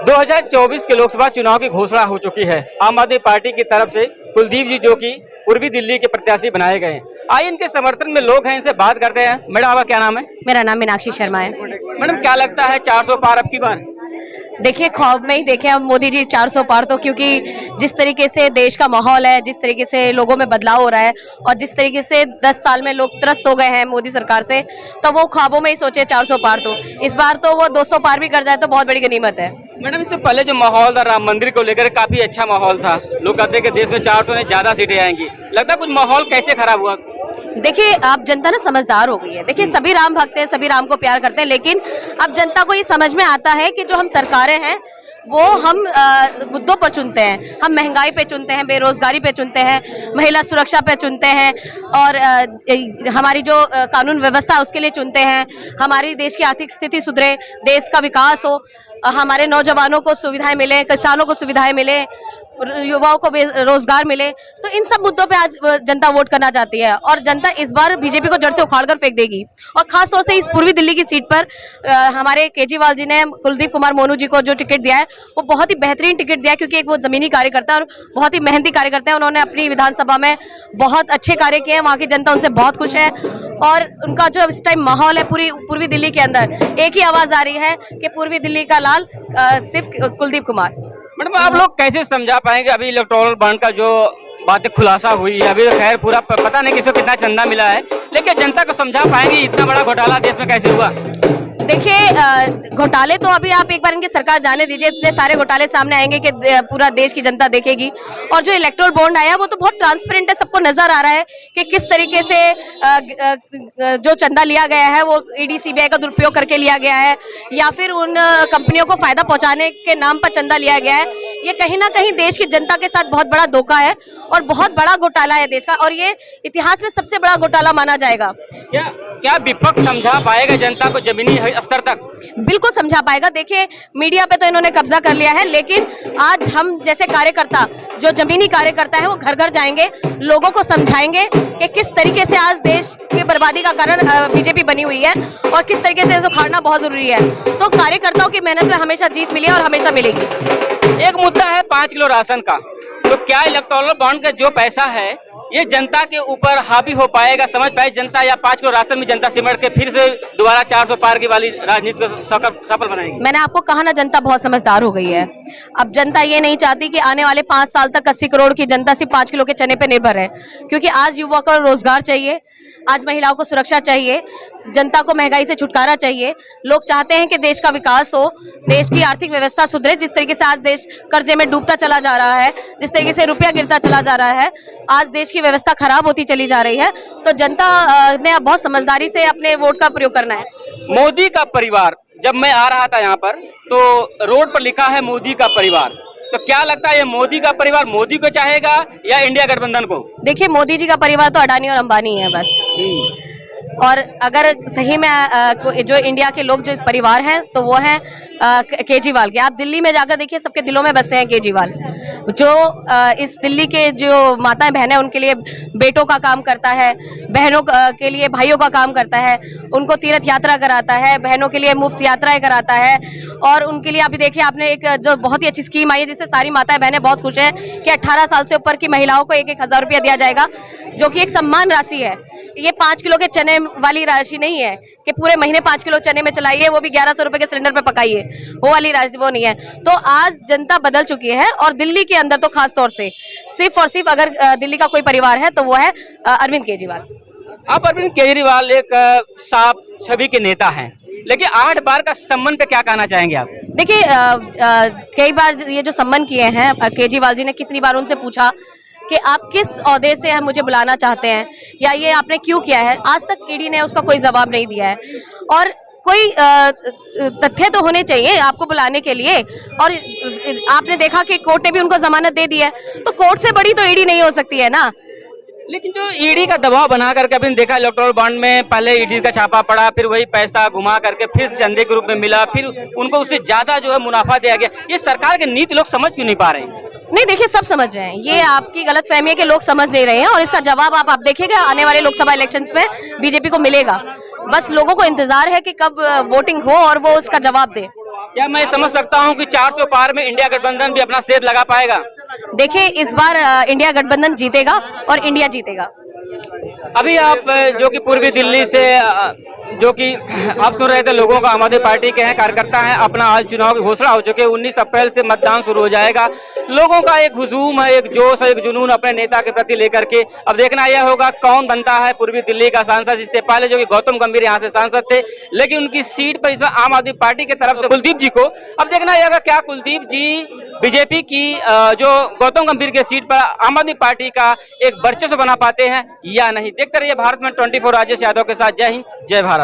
2024 के लोकसभा चुनाव की घोषणा हो चुकी है। आम आदमी पार्टी की तरफ से कुलदीप जी जो कि पूर्वी दिल्ली के प्रत्याशी बनाए गए हैं, आइए इनके समर्थन में लोग हैं, इनसे बात करते हैं। मैडम आपका क्या नाम है? मेरा नाम मीनाक्षी शर्मा है। मैडम क्या लगता है 400 पार अब की बार? देखिए ख्वाब में ही देखे हम मोदी जी 400 पार, तो क्योंकि जिस तरीके से देश का माहौल है, जिस तरीके से लोगों में बदलाव हो रहा है और जिस तरीके से 10 साल में लोग त्रस्त हो गए हैं मोदी सरकार से, तो वो ख्वाबों में ही सोचे 400 पार। तो इस बार तो वो 200 पार भी कर जाए तो बहुत बड़ी गनीमत है। मैडम इससे पहले जो माहौल था राम मंदिर को लेकर काफी अच्छा माहौल था, लोग कहते हैं कि देश में 400 ने ज्यादा सीटें आएंगी, लगता है कुछ माहौल कैसे खराब हुआ? देखिए अब जनता ना समझदार हो गई है। देखिए सभी राम भक्त हैं, सभी राम को प्यार करते हैं, लेकिन अब जनता को ये समझ में आता है कि जो हम सरकारें हैं वो हम मुद्दों पर चुनते हैं। हम महंगाई पे चुनते हैं, बेरोजगारी पे चुनते हैं, महिला सुरक्षा पे चुनते हैं और हमारी जो कानून व्यवस्था है उसके लिए चुनते हैं। हमारी देश की आर्थिक स्थिति सुधरे, देश का विकास हो, हमारे नौजवानों को सुविधाएं मिले, किसानों को सुविधाएं मिले, युवाओं को रोजगार मिले, तो इन सब मुद्दों पे आज जनता वोट करना चाहती है। और जनता इस बार बीजेपी को जड़ से उखाड़कर फेंक देगी। और खास तौर से इस पूर्वी दिल्ली की सीट पर हमारे केजरीवाल जी ने कुलदीप कुमार मोनू जी को जो टिकट दिया है वो बहुत ही बेहतरीन टिकट दिया है, क्योंकि एक वो जमीनी कार्यकर्ता और बहुत ही मेहनती कार्यकर्ता है। उन्होंने अपनी विधानसभा में बहुत अच्छे कार्य किए हैं, वहाँ की जनता उनसे बहुत खुश है। और उनका जो इस टाइम माहौल है पूरी पूर्वी दिल्ली के अंदर, एक ही आवाज आ रही है कि पूर्वी दिल्ली का लाल सिर्फ कुलदीप कुमार। मैडम आप लोग कैसे समझा पाएंगे अभी इलेक्टोरल बॉन्ड का जो बातें खुलासा हुई है, अभी तो खैर पूरा पता नहीं किसको कितना चंदा मिला है, लेकिन जनता को समझा पाएंगे इतना बड़ा घोटाला देश में कैसे हुआ? देखिए घोटाले तो अभी आप एक बार इनकी सरकार जाने दीजिए, इतने सारे घोटाले सामने आएंगे कि पूरा देश की जनता देखेगी। और जो इलेक्टोरल बॉन्ड आया वो तो बहुत ट्रांसपेरेंट है, सबको नजर आ रहा है कि किस तरीके से जो चंदा लिया गया है वो ईडी सीबीआई का दुरुपयोग करके लिया गया है, या फिर उन कंपनियों को फायदा पहुंचाने के नाम पर चंदा लिया गया है। ये कहीं ना कहीं देश की जनता के साथ बहुत बड़ा धोखा है और बहुत बड़ा घोटाला है देश का, और ये इतिहास में सबसे बड़ा घोटाला माना जाएगा। क्या विपक्ष समझा पाएगा जनता को जमीनी स्तर तक? बिल्कुल समझा पाएगा। देखिए मीडिया पे तो इन्होंने कब्जा कर लिया है, लेकिन आज हम जैसे कार्यकर्ता, जो जमीनी कार्यकर्ता है, वो घर घर जाएंगे, लोगों को समझाएंगे कि किस तरीके से आज देश की बर्बादी का कारण बीजेपी बनी हुई है और किस तरीके से इसको उखाड़ना बहुत जरूरी है। तो कार्यकर्ताओं की मेहनत में हमेशा जीत मिली है और हमेशा मिलेगी। एक मुद्दा है 5 किलो राशन का, तो क्या इलेक्टोरल बॉन्ड का जो पैसा है ये जनता के ऊपर हावी हो पाएगा, समझ पाए जनता, या 5 किलो राशन में जनता सिमट के फिर से दोबारा 400 पार की वाली राजनीति को सफल बनाएगी? मैंने आपको कहा ना, जनता बहुत समझदार हो गई है। अब जनता ये नहीं चाहती कि आने वाले 5 साल तक 80 करोड़ की जनता सिर्फ 5 किलो के चने पे निर्भर है, क्योंकि आज युवा को रोजगार चाहिए, आज महिलाओं को सुरक्षा चाहिए, जनता को महंगाई से छुटकारा चाहिए। लोग चाहते हैं कि देश का विकास हो, देश की आर्थिक व्यवस्था सुधरे। जिस तरीके से आज देश कर्जे में डूबता चला जा रहा है, जिस तरीके से रुपया गिरता चला जा रहा है, आज देश की व्यवस्था खराब होती चली जा रही है, तो जनता ने अब बहुत समझदारी से अपने वोट का प्रयोग करना है। मोदी का परिवार, जब मैं आ रहा था यहाँ पर तो रोड पर लिखा है मोदी का परिवार, तो क्या लगता है ये मोदी का परिवार मोदी को चाहेगा या इंडिया गठबंधन को? देखिए मोदी जी का परिवार तो अडानी और अंबानी है बस, और अगर सही में जो इंडिया के लोग जो परिवार हैं तो वो हैं केजरीवाल के। आप दिल्ली में जाकर देखिए, सबके दिलों में बसते हैं केजरीवाल, जो इस दिल्ली के जो माताएं बहनें उनके लिए बेटों का काम करता है, बहनों के लिए भाइयों का काम करता है, उनको तीर्थ यात्रा कराता है, बहनों के लिए मुफ्त यात्राएं कराता है। और उनके लिए अभी देखिए आपने एक जो बहुत ही अच्छी स्कीम आई है जिससे सारी माताएं बहनें बहुत खुश हैं कि 18 साल से ऊपर की महिलाओं को 1-1 हज़ार रुपया दिया जाएगा, जो कि एक सम्मान राशि है। ये 5 किलो के चने वाली राशि नहीं है कि पूरे महीने 5 किलो चने में चलाइए, वो भी 1100 रुपए के सिलेंडर पे पकाइए, वो वाली राशि वो नहीं है। तो आज जनता बदल चुकी है, और दिल्ली के अंदर तो खास तौर से सिर्फ और सिर्फ अगर दिल्ली का कोई परिवार है तो वो है अरविंद केजरीवाल। आप अरविंद केजरीवाल एक साफ छवि के नेता हैं, लेकिन 8 बार का सम्मान पे क्या कहना चाहेंगे आप? देखिए कई बार ये जो सम्मान किए हैं केजरीवाल जी ने, कितनी बार उनसे पूछा कि आप किस ओहदे से मुझे बुलाना चाहते हैं या ये आपने क्यों किया है, आज तक ईडी ने उसका कोई जवाब नहीं दिया है। और कोई तथ्य तो होने चाहिए आपको बुलाने के लिए, और आपने देखा कि कोर्ट ने भी उनको जमानत दे दी है, तो कोर्ट से बड़ी तो ईडी नहीं हो सकती है ना। लेकिन जो ईडी का दबाव बना करके अभी देखा इलेक्टोरल बॉन्ड में, पहले ईडी का छापा पड़ा, फिर वही पैसा घुमा करके फिर चंदे के रूप में मिला, फिर उनको उससे ज्यादा जो है मुनाफा दिया गया। ये सरकार की नीति लोग समझ क्यों नहीं पा रहे हैं? नहीं देखिए, सब समझ रहे हैं, ये आपकी गलतफहमी है कि लोग समझ नहीं रहे हैं, और इसका जवाब आप देखिएगा आने वाले लोकसभा इलेक्शंस में बीजेपी को मिलेगा। बस लोगों को इंतजार है कि कब वोटिंग हो और वो उसका जवाब दे। क्या मैं समझ सकता हूं कि 400 पार में इंडिया गठबंधन भी अपना सेध लगा पाएगा? देखिए इस बार इंडिया गठबंधन जीतेगा और इंडिया जीतेगा। अभी आप जो कि पूर्वी दिल्ली से जो कि आप सुन रहे थे, लोगों का आम आदमी पार्टी के हैं, कार्यकर्ता हैं, अपना आज चुनाव की घोषणा हो चुके, 19 अप्रैल से मतदान शुरू हो जाएगा। लोगों का एक हुजूम है, एक जोश है, एक जुनून अपने नेता के प्रति लेकर के। अब देखना यह होगा कौन बनता है पूर्वी दिल्ली का सांसद। इससे पहले जो कि गौतम गंभीर यहाँ से सांसद थे, लेकिन उनकी सीट पर इस बार आम आदमी पार्टी की तरफ से कुलदीप जी को। अब देखना यह होगा क्या कुलदीप जी बीजेपी की जो गौतम गंभीर के सीट पर आम आदमी पार्टी का एक वर्चस्व बना पाते हैं या नहीं। देखते रहिए भारत में 24 राजेश यादव के साथ। जय हिंद, जय भारत।